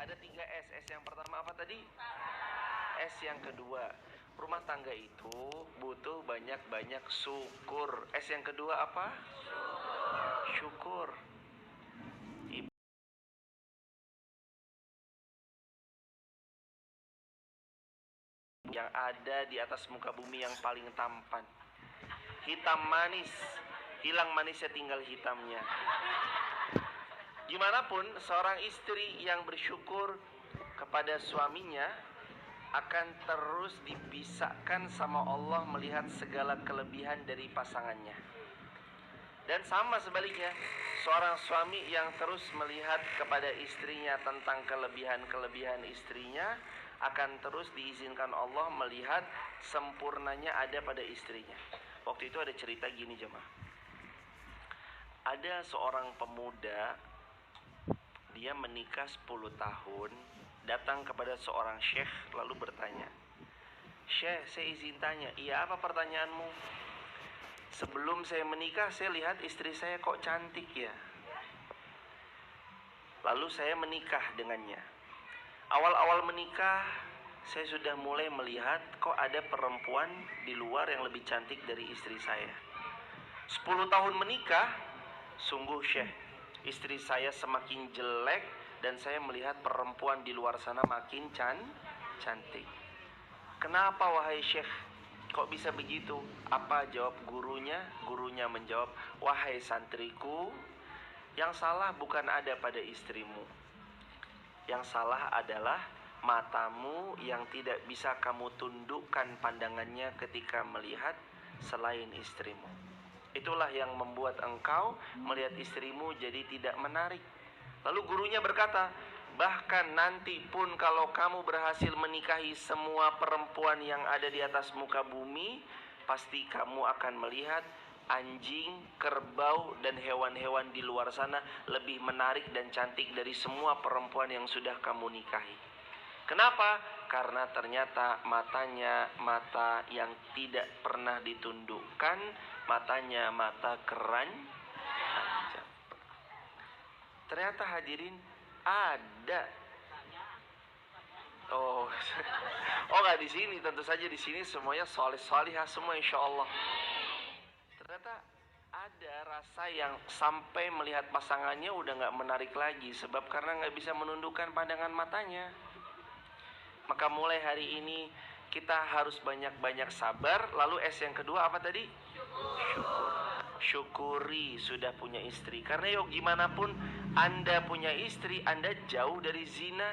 Ada 3 S. S yang pertama apa tadi? S yang kedua, rumah tangga itu butuh banyak-banyak syukur. S yang kedua apa? Syukur. Yang ada di atas muka bumi yang paling tampan, hitam manis, hilang manisnya tinggal hitamnya. Gimana pun seorang istri yang bersyukur kepada suaminya akan terus dibisarkan sama Allah melihat segala kelebihan dari pasangannya. Dan sama sebaliknya, seorang suami yang terus melihat kepada istrinya tentang kelebihan-kelebihan istrinya akan terus diizinkan Allah melihat sempurnanya ada pada istrinya. Waktu itu ada cerita gini jemaah. Ada seorang pemuda, dia menikah 10 tahun, datang kepada seorang syekh lalu bertanya, "Syekh, saya izin tanya." "Iya, apa pertanyaanmu?" "Sebelum saya menikah, saya lihat istri saya kok cantik ya. Lalu saya menikah dengannya. Awal-awal menikah, saya sudah mulai melihat kok ada perempuan di luar yang lebih cantik dari istri saya. 10 tahun menikah, sungguh Syekh, istri saya semakin jelek dan saya melihat perempuan di luar sana makin cantik. Kenapa wahai Syekh? Kok bisa begitu?" Apa jawab gurunya? Gurunya menjawab, "Wahai santriku, yang salah bukan ada pada istrimu. Yang salah adalah matamu yang tidak bisa kamu tundukkan pandangannya ketika melihat selain istrimu. Itulah yang membuat engkau melihat istrimu jadi tidak menarik." Lalu gurunya berkata, "Bahkan nanti pun kalau kamu berhasil menikahi semua perempuan yang ada di atas muka bumi, pasti kamu akan melihat anjing, kerbau, dan hewan-hewan di luar sana lebih menarik dan cantik dari semua perempuan yang sudah kamu nikahi. Kenapa? Karena ternyata matanya mata yang tidak pernah ditundukkan, matanya mata keranjang." Ternyata hadirin ada. Oh, nggak di sini, tentu saja di sini semuanya soleh-solihah semua insya Allah. Ternyata ada rasa yang sampai melihat pasangannya udah nggak menarik lagi, sebab karena nggak bisa menundukkan pandangan matanya. Maka mulai hari ini kita harus banyak-banyak sabar. Lalu S yang kedua apa tadi? Syukur. Syukuri sudah punya istri. Karena yuk gimana pun Anda punya istri, Anda jauh dari zina.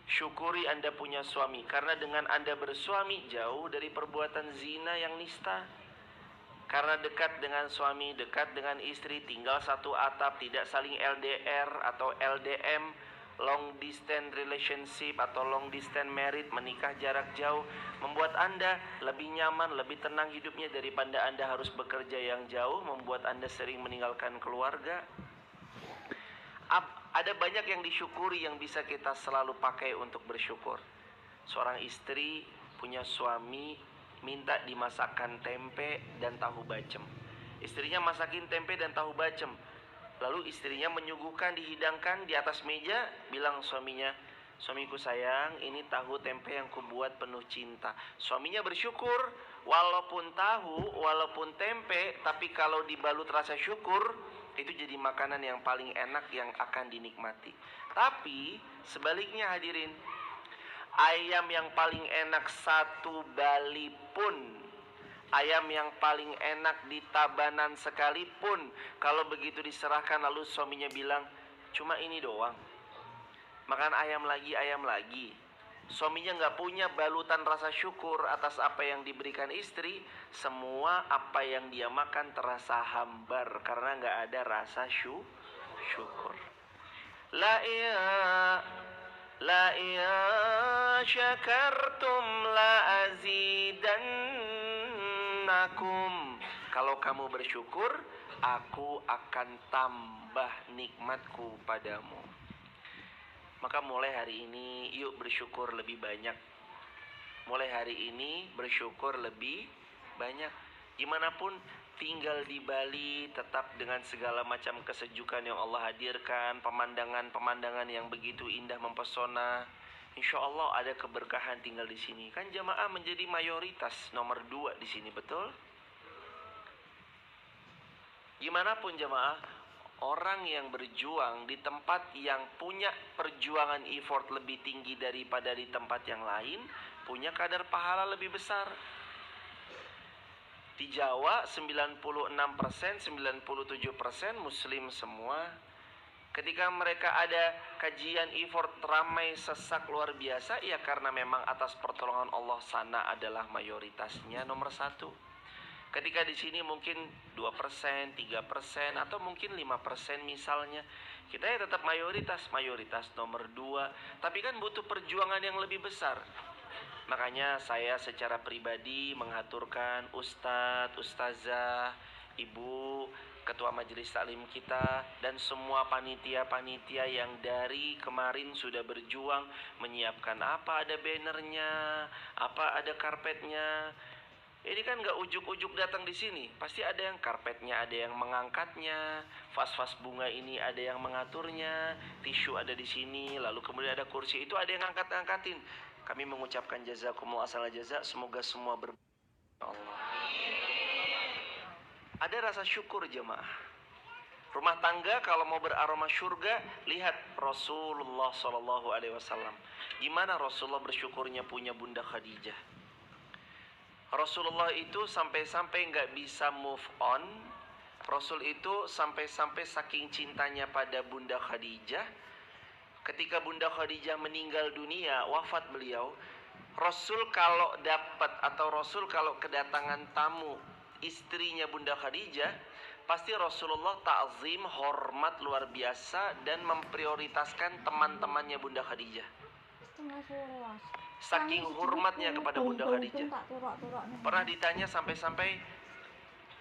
Syukuri Anda punya suami, karena dengan Anda bersuami jauh dari perbuatan zina yang nista. Karena dekat dengan suami, dekat dengan istri, tinggal satu atap, tidak saling LDR atau LDM, long distance relationship atau long distance married, menikah jarak jauh, membuat Anda lebih nyaman, lebih tenang hidupnya daripada Anda harus bekerja yang jauh, membuat Anda sering meninggalkan keluarga. Ada banyak yang disyukuri yang bisa kita selalu pakai untuk bersyukur. Seorang istri punya suami minta dimasakkan tempe dan tahu bacem. Istrinya masakin tempe dan tahu bacem. Lalu istrinya menyuguhkan, dihidangkan di atas meja, bilang suaminya, "Suamiku sayang, ini tahu tempe yang kubuat penuh cinta." Suaminya bersyukur, walaupun tahu, walaupun tempe, tapi kalau dibalut rasa syukur, itu jadi makanan yang paling enak yang akan dinikmati. Tapi sebaliknya hadirin, ayam yang paling enak satu bali pun, ayam yang paling enak di Tabanan sekalipun, kalau begitu diserahkan lalu suaminya bilang, "Cuma ini doang, makan ayam lagi." Suaminya gak punya balutan rasa syukur atas apa yang diberikan istri. Semua apa yang dia makan terasa hambar karena gak ada rasa syukur. La syakartum la azidannakum. Kalau kamu bersyukur, aku akan tambah nikmatku padamu. Maka mulai hari ini yuk bersyukur lebih banyak. Mulai hari ini bersyukur lebih banyak. Gimana pun tinggal di Bali tetap dengan segala macam kesejukan yang Allah hadirkan, pemandangan-pemandangan yang begitu indah mempesona. Insya Allah ada keberkahan tinggal di sini. Kan jamaah menjadi mayoritas nomor 2 di sini, betul? Gimana pun jamaah, orang yang berjuang di tempat yang punya perjuangan effort lebih tinggi daripada di tempat yang lain, punya kadar pahala lebih besar. Di Jawa 96%, 97% muslim semua. Ketika mereka ada kajian effort ramai sesak luar biasa, ya karena memang atas pertolongan Allah sana adalah mayoritasnya nomor 1. Ketika di sini mungkin 2%, 3% atau mungkin 5% misalnya, kita ya tetap mayoritas nomor 2. Tapi kan butuh perjuangan yang lebih besar. Makanya saya secara pribadi mengaturkan ustadz, ustazah, ibu, ketua majelis taklim kita, dan semua panitia-panitia yang dari kemarin sudah berjuang menyiapkan apa ada bannernya, apa ada karpetnya. Ini kan gak ujuk-ujuk datang di sini. Pasti ada yang karpetnya, ada yang mengangkatnya, vas-vas bunga ini ada yang mengaturnya, tisu ada di sini, lalu kemudian ada kursi itu ada yang ngangkat-ngangkatin. Kami mengucapkan jazakumullah asal jaza, semoga semua Allah. Ada rasa syukur jemaah. Rumah tangga kalau mau beraroma surga, lihat Rasulullah SAW. Gimana Rasulullah bersyukurnya punya Bunda Khadijah. Rasulullah itu sampai-sampai gak bisa move on. Rasul itu sampai-sampai saking cintanya pada Bunda Khadijah, ketika Bunda Khadijah meninggal dunia, wafat beliau, Rasul kalau dapat atau Rasul kalau kedatangan tamu istrinya Bunda Khadijah, pasti Rasulullah ta'zim, hormat luar biasa dan memprioritaskan teman-temannya Bunda Khadijah. Saking hormatnya kepada Bunda Khadijah. Pernah ditanya sampai-sampai,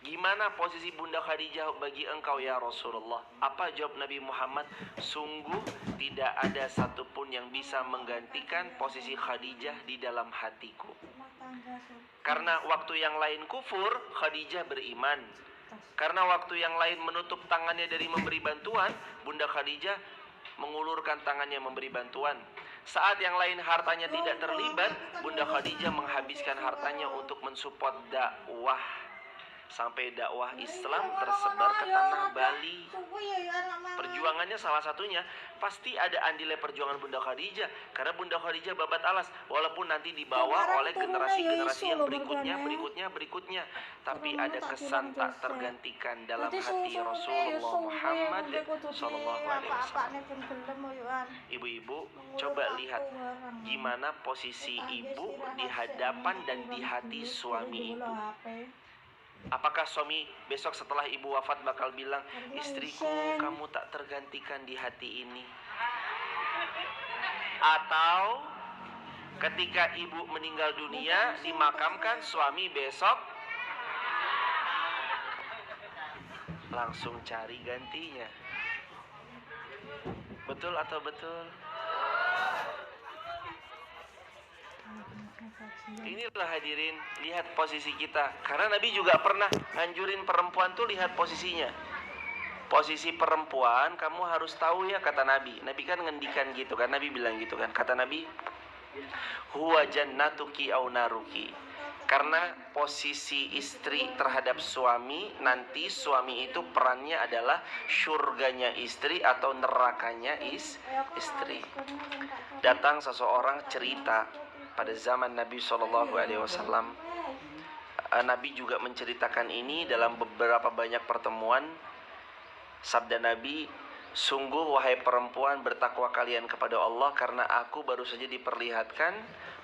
gimana posisi Bunda Khadijah bagi engkau ya Rasulullah? Apa jawab Nabi Muhammad? Sungguh tidak ada satupun yang bisa menggantikan posisi Khadijah di dalam hatiku. Karena waktu yang lain kufur, Khadijah beriman. Karena waktu yang lain menutup tangannya dari memberi bantuan, Bunda Khadijah mengulurkan tangannya memberi bantuan. Saat yang lain hartanya tidak terlibat, Bunda Khadijah menghabiskan hartanya untuk mensupport dakwah. Sampai dakwah Islam tersebar ke tanah Bali. Perjuangannya salah satunya pasti ada andilnya perjuangan Bunda Khadijah. Karena Bunda Khadijah babat alas, walaupun nanti dibawa oleh generasi-generasi yang berikutnya. Tapi ada kesan tak tergantikan dalam hati Rasulullah Muhammad SAW. Ibu-ibu, coba lihat gimana posisi ibu di hadapan dan di hati suami ibu. Apakah suami besok setelah ibu wafat bakal bilang, istriku kamu tak tergantikan di hati ini? Atau ketika ibu meninggal dunia, dimakamkan, suami besok langsung cari gantinya. Betul atau betul? Inilah hadirin, lihat posisi kita. Karena Nabi juga pernah nganjurin perempuan tuh lihat posisinya. Posisi perempuan kamu harus tahu ya, kata Nabi. Nabi kan ngendikan gitu kan, Nabi bilang gitu kan. Kata Nabi, huwa jannatuki au naruki. Karena posisi istri terhadap suami, nanti suami itu perannya adalah surganya istri atau nerakanya istri. Datang seseorang cerita pada zaman Nabi SAW. Nabi juga menceritakan ini dalam beberapa banyak pertemuan. Sabda Nabi, sungguh wahai perempuan, bertakwa kalian kepada Allah, karena aku baru saja diperlihatkan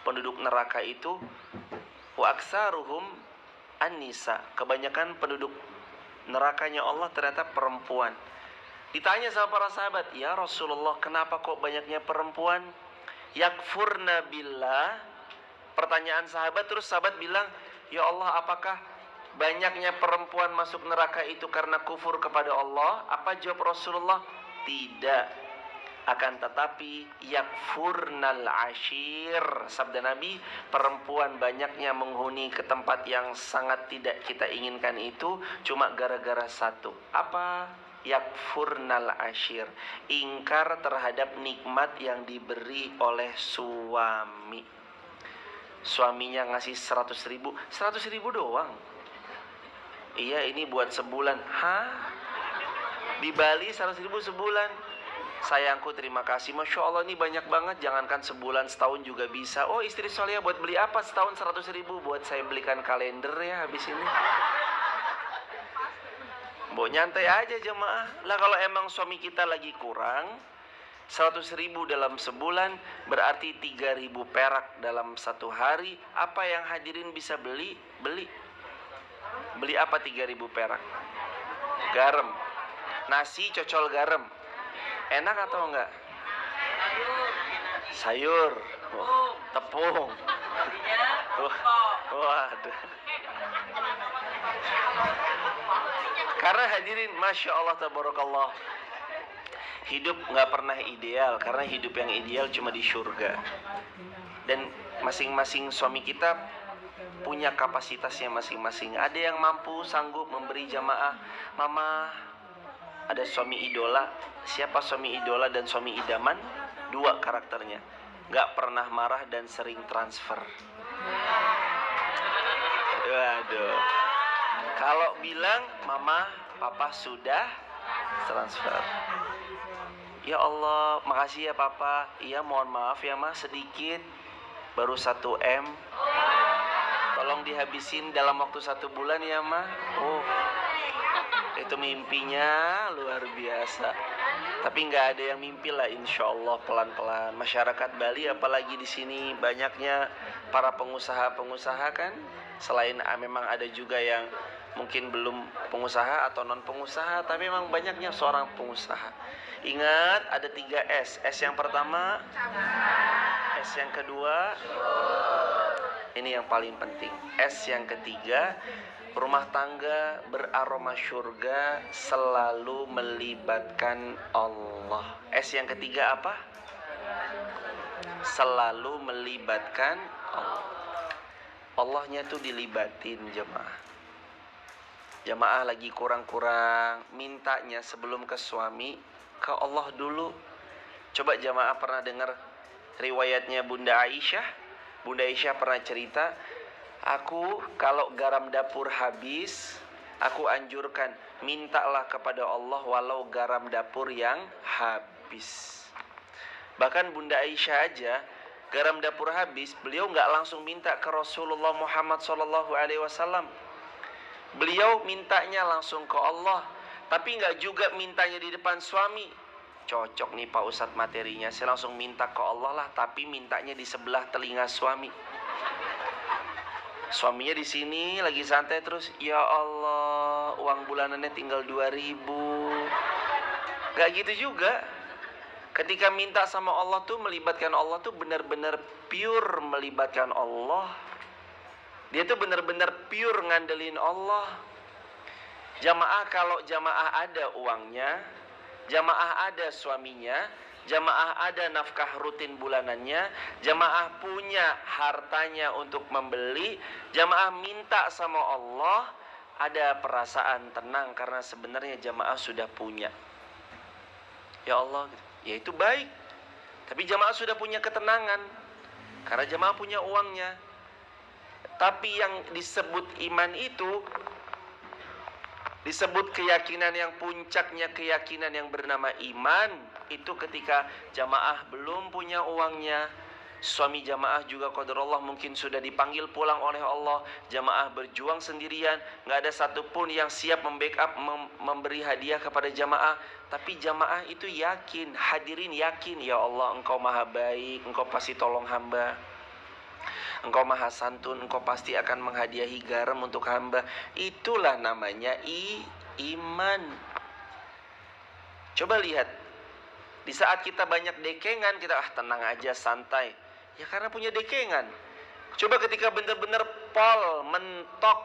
penduduk neraka itu wa aksaruhum an-nisa. Kebanyakan penduduk nerakanya Allah ternyata perempuan. Ditanya sama para sahabat, ya Rasulullah, kenapa kok banyaknya perempuan? Yakfurna billah. Pertanyaan sahabat, terus sahabat bilang, ya Allah, apakah banyaknya perempuan masuk neraka itu karena kufur kepada Allah? Apa jawab Rasulullah? Tidak. Akan tetapi yakfurnal ashir, sabda Nabi, perempuan banyaknya menghuni ke tempat yang sangat tidak kita inginkan itu cuma gara-gara satu. Apa? Yakfurnal ashir, ingkar terhadap nikmat yang diberi oleh suami. Suaminya ngasih 100 ribu, 100 ribu doang. Iya, ini buat sebulan. Hah? Di Bali 100 ribu sebulan. Sayangku, terima kasih. Masya Allah, ini banyak banget. Jangankan sebulan, setahun juga bisa. Oh, istri Solia buat beli apa setahun 100 ribu? Buat saya belikan kalender ya habis ini. Bo, nyantai aja jemaah. Lah kalau emang suami kita lagi kurang 100 ribu dalam sebulan, berarti 3.000 perak dalam satu hari. Apa yang hadirin bisa beli? Beli apa 3.000 perak? Garam. Nasi cocol garam. Enak atau enggak? Sayur. Oh, tepung. Waduh. Karena hadirin, Masya Allah tabarakallah, hidup nggak pernah ideal. Karena hidup yang ideal cuma di surga. Dan masing-masing suami kita punya kapasitasnya masing-masing. Ada yang mampu, sanggup memberi jamaah. Mama, ada suami idola. Siapa suami idola dan suami idaman? Dua karakternya, gak pernah marah dan sering transfer. Waduh. Kalau bilang mama, papa sudah transfer. Ya Allah, makasih ya papa. Iya, mohon maaf ya ma, sedikit, baru 1 M. Tolong dihabisin dalam waktu 1 bulan ya ma. Oh, itu mimpinya luar biasa. Tapi nggak ada yang mimpi lah, insya Allah pelan-pelan. Masyarakat Bali, apalagi di sini banyaknya para pengusaha-pengusaha kan. Selain memang ada juga yang mungkin belum pengusaha atau non pengusaha, tapi memang banyaknya seorang pengusaha. Ingat, ada 3 S. S yang pertama, S yang kedua, ini yang paling penting. S yang ketiga, rumah tangga beraroma surga selalu melibatkan Allah. S yang ketiga apa? Selalu melibatkan Allah. Allahnya tuh dilibatin jemaah. Jemaah lagi kurang-kurang, mintanya sebelum ke suami, ke Allah dulu. Coba jemaah pernah dengar riwayatnya Bunda Aisyah? Bunda Aisyah pernah cerita, aku kalau garam dapur habis, aku anjurkan, mintalah kepada Allah walau garam dapur yang habis. Bahkan Bunda Aisyah aja, garam dapur habis, beliau nggak langsung minta ke Rasulullah Muhammad SAW. Beliau mintanya langsung ke Allah, tapi nggak juga mintanya di depan suami. Cocok nih Pak Ustadz materinya, saya langsung minta ke Allah lah, tapi mintanya di sebelah telinga suami. Suaminya di sini lagi santai terus, ya Allah, uang bulanannya tinggal 2.000. Gak gitu juga. Ketika minta sama Allah tuh, melibatkan Allah tuh benar-benar pure melibatkan Allah. Dia tuh benar-benar pure ngandelin Allah. Jamaah, kalau jamaah ada uangnya, jamaah ada suaminya, jamaah ada nafkah rutin bulanannya, jamaah punya hartanya untuk membeli, jamaah minta sama Allah, ada perasaan tenang karena sebenarnya jamaah sudah punya. Ya Allah, ya itu baik. Tapi jamaah sudah punya ketenangan karena jamaah punya uangnya. Tapi yang disebut iman itu, disebut keyakinan yang puncaknya, keyakinan yang bernama iman, itu ketika jamaah belum punya uangnya. Suami jamaah juga qadarullah mungkin sudah dipanggil pulang oleh Allah. Jamaah berjuang sendirian, gak ada satupun yang siap membackup, memberi hadiah kepada jamaah. Tapi jamaah itu yakin, hadirin yakin, ya Allah, Engkau maha baik, Engkau pasti tolong hamba, Engkau maha santun, Engkau pasti akan menghadiahi garam untuk hamba. Itulah namanya iman. Coba lihat, di saat kita banyak dekengan, kita tenang aja, santai. Ya karena punya dekengan. Coba ketika benar-benar pol, mentok,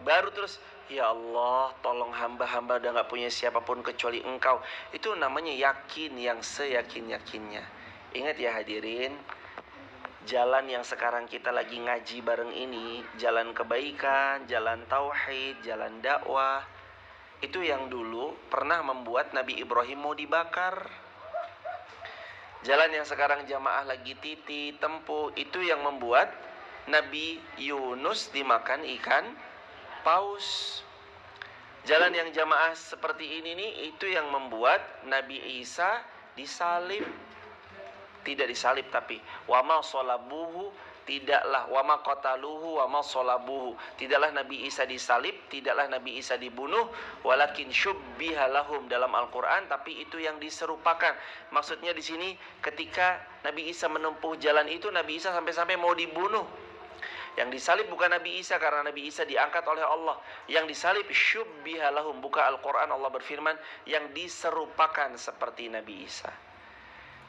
baru terus, Ya Allah, tolong hamba-hamba udah gak punya siapapun kecuali Engkau. Itu namanya yakin yang seyakin-yakinnya. Ingat ya hadirin, jalan yang sekarang kita lagi ngaji bareng ini, jalan kebaikan, jalan tauhid, jalan dakwah, itu yang dulu pernah membuat Nabi Ibrahim mau dibakar. Jalan yang sekarang jamaah lagi tempuh, itu yang membuat Nabi Yunus dimakan ikan paus. Jalan yang jamaah seperti ini nih, itu yang membuat Nabi Isa disalib. Tidak disalib tapi wama sholabuhu, tidaklah wama qataluhu wama sholabuhu, tidaklah Nabi Isa disalib, tidaklah Nabi Isa dibunuh, walakin syubbiha lahum dalam Al-Qur'an, tapi itu yang diserupakan. Maksudnya di sini ketika Nabi Isa menempuh jalan itu, Nabi Isa sampai-sampai mau dibunuh. Yang disalib bukan Nabi Isa karena Nabi Isa diangkat oleh Allah. Yang disalib syubbiha lahum, buka Al-Qur'an, Allah berfirman yang diserupakan seperti Nabi Isa.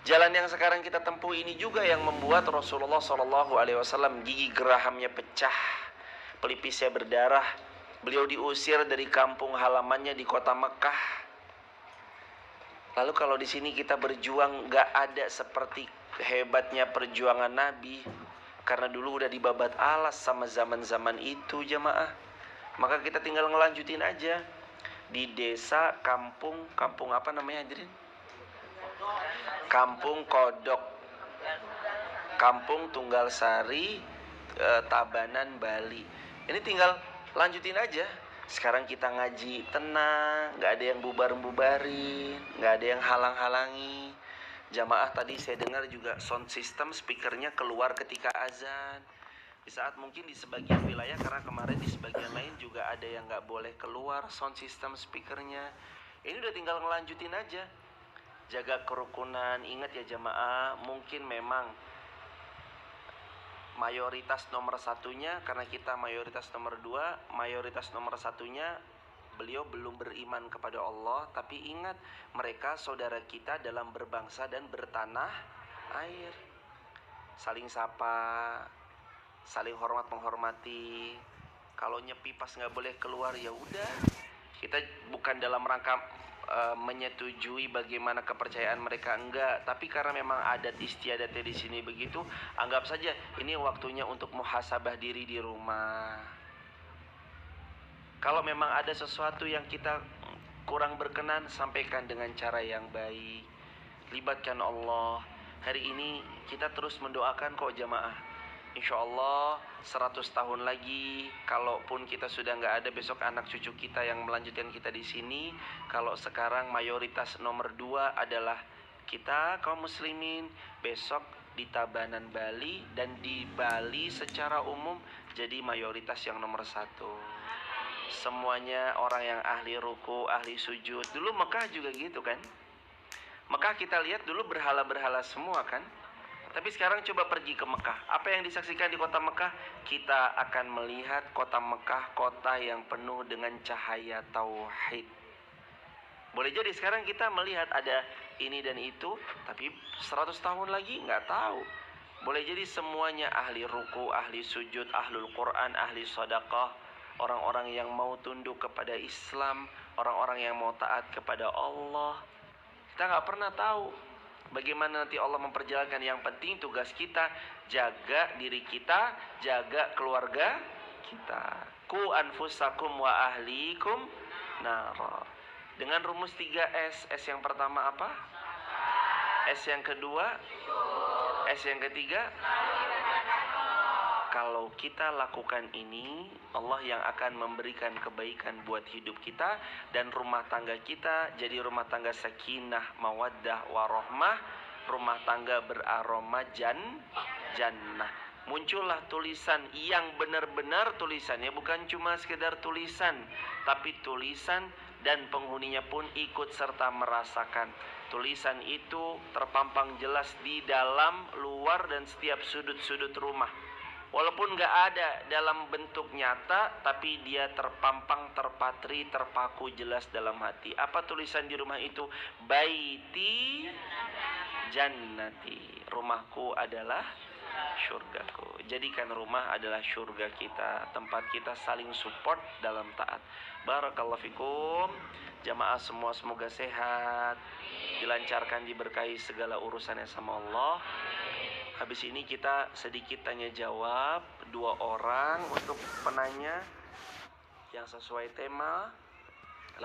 Jalan yang sekarang kita tempuh ini juga yang membuat Rasulullah SAW gigi gerahamnya pecah, pelipisnya berdarah. Beliau diusir dari kampung halamannya di kota Mekah. Lalu kalau di sini kita berjuang, gak ada seperti hebatnya perjuangan Nabi. Karena dulu udah dibabat alas sama zaman-zaman itu jamaah. Maka kita tinggal ngelanjutin aja. Di desa, kampung apa namanya hadirin? Kampung Kodok, Kampung Tunggal Sari, Tabanan, Bali. Ini tinggal lanjutin aja. Sekarang kita ngaji tenang, gak ada yang bubar-bubarin, gak ada yang halang-halangi. Jamaah tadi saya dengar juga sound system speakernya keluar ketika azan. Di saat mungkin di sebagian wilayah, karena kemarin di sebagian lain juga ada yang gak boleh keluar sound system speakernya. Ini udah tinggal ngelanjutin aja. Jaga kerukunan. Ingat ya jamaah, mungkin memang mayoritas nomor satunya, karena kita mayoritas nomor dua, mayoritas nomor satunya beliau belum beriman kepada Allah. Tapi ingat, mereka saudara kita dalam berbangsa dan bertanah air. Saling sapa, saling hormat menghormati. Kalau nyepi pas gak boleh keluar, ya udah. Kita bukan dalam rangka menyetujui bagaimana kepercayaan mereka, enggak, tapi karena memang adat istiadatnya di sini begitu, anggap saja ini waktunya untuk muhasabah diri di rumah. Kalau memang ada sesuatu yang kita kurang berkenan, sampaikan dengan cara yang baik, libatkan Allah. Hari ini kita terus mendoakan kok jamaah. Insya Allah 100 tahun lagi, kalaupun kita sudah nggak ada, besok anak cucu kita yang melanjutkan kita di sini. Kalau sekarang mayoritas nomor 2 adalah kita kaum muslimin, besok di Tabanan Bali dan di Bali secara umum jadi mayoritas yang nomor 1. Semuanya orang yang ahli ruku, ahli sujud. Dulu Mekah juga gitu kan. Mekah kita lihat dulu berhala-berhala semua kan. Tapi sekarang coba pergi ke Mekah. Apa yang disaksikan di kota Mekah? Kita akan melihat kota Mekah, kota yang penuh dengan cahaya tauhid. Boleh jadi sekarang kita melihat ada ini dan itu, tapi 100 tahun lagi nggak tahu. Boleh jadi semuanya ahli ruku, ahli sujud, ahlul Quran, ahli sedekah, orang-orang yang mau tunduk kepada Islam, orang-orang yang mau taat kepada Allah. Kita nggak pernah tahu bagaimana nanti Allah memperjalankan. Yang penting tugas kita jaga diri kita, jaga keluarga kita. Ku anfusakum wa ahlikum nara. Dengan rumus 3S. S yang pertama apa? S yang kedua? S yang ketiga? Kalau kita lakukan ini, Allah yang akan memberikan kebaikan buat hidup kita dan rumah tangga kita jadi rumah tangga sakinah, mawaddah, warahmah, rumah tangga beraroma jannah. Muncullah tulisan yang benar-benar tulisannya bukan cuma sekedar tulisan, tapi tulisan dan penghuninya pun ikut serta merasakan. Tulisan itu terpampang jelas di dalam, luar, dan setiap sudut-sudut rumah. Walaupun gak ada dalam bentuk nyata, tapi dia terpampang, terpatri, terpaku jelas dalam hati. Apa tulisan di rumah itu? Baiti jannati. Rumahku adalah syurgaku. Jadikan rumah adalah syurga kita, tempat kita saling support dalam taat. Barakallahu fikum. Jamaah semua semoga sehat, dilancarkan, diberkahi segala urusannya sama Allah. Habis ini kita sedikit tanya jawab, 2 orang untuk penanya yang sesuai tema.